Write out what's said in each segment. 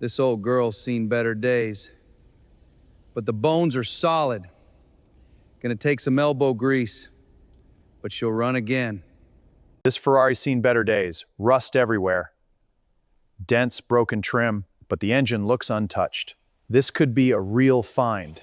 This old girl's seen better days. But the bones are solid. Gonna take some elbow grease, but she'll run again. This Ferrari's seen better days. Rust everywhere. Dents, broken trim, but the engine looks untouched. This could be a real find.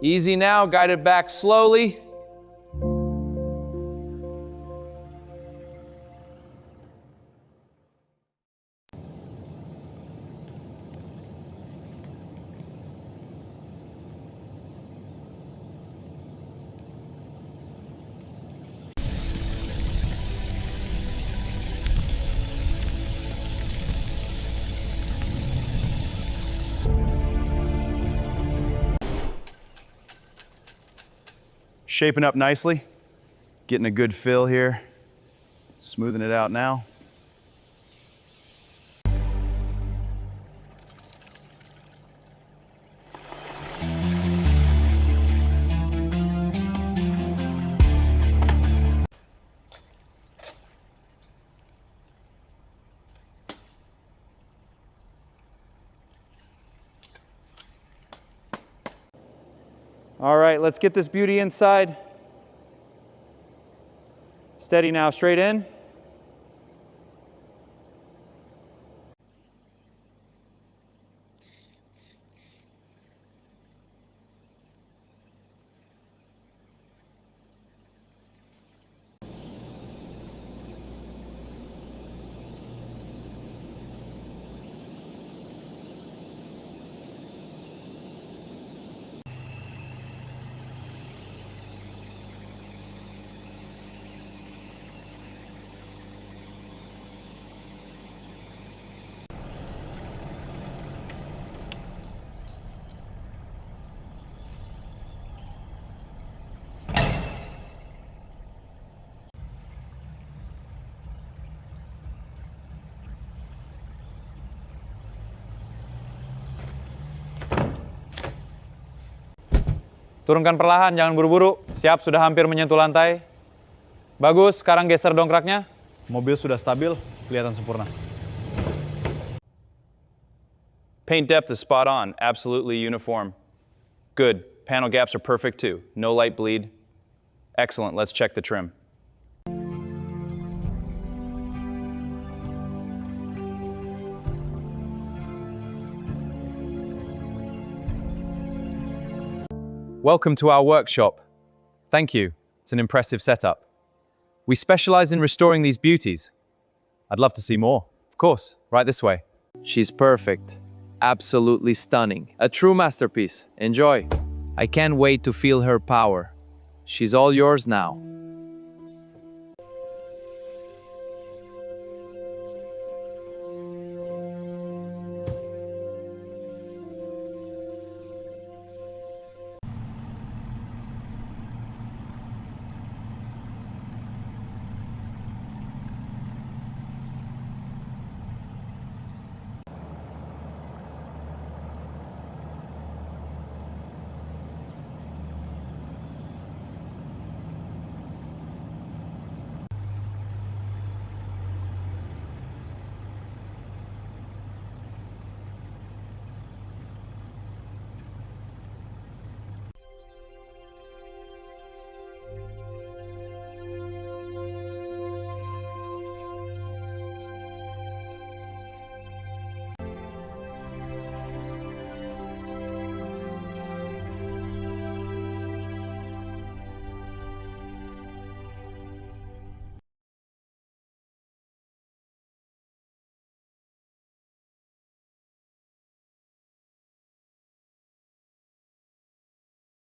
Easy now, guide it back slowly. Shaping up nicely. Getting a good fill here. Smoothing it out now. All right, let's get this beauty inside. Steady now, straight in. Turunkan perlahan, jangan buru-buru. Siap, sudah hampir menyentuh lantai. Bagus, sekarang geser dongkraknya. Mobil sudah stabil, kelihatan sempurna. Paint depth is spot on, absolutely uniform. Good, panel gaps are perfect too, no light bleed. Excellent, let's check the trim. Welcome to our workshop. Thank you. It's an impressive setup. We specialize in restoring these beauties. I'd love to see more. Of course, right this way. She's perfect. Absolutely stunning. A true masterpiece. Enjoy. I can't wait to feel her power. She's all yours now.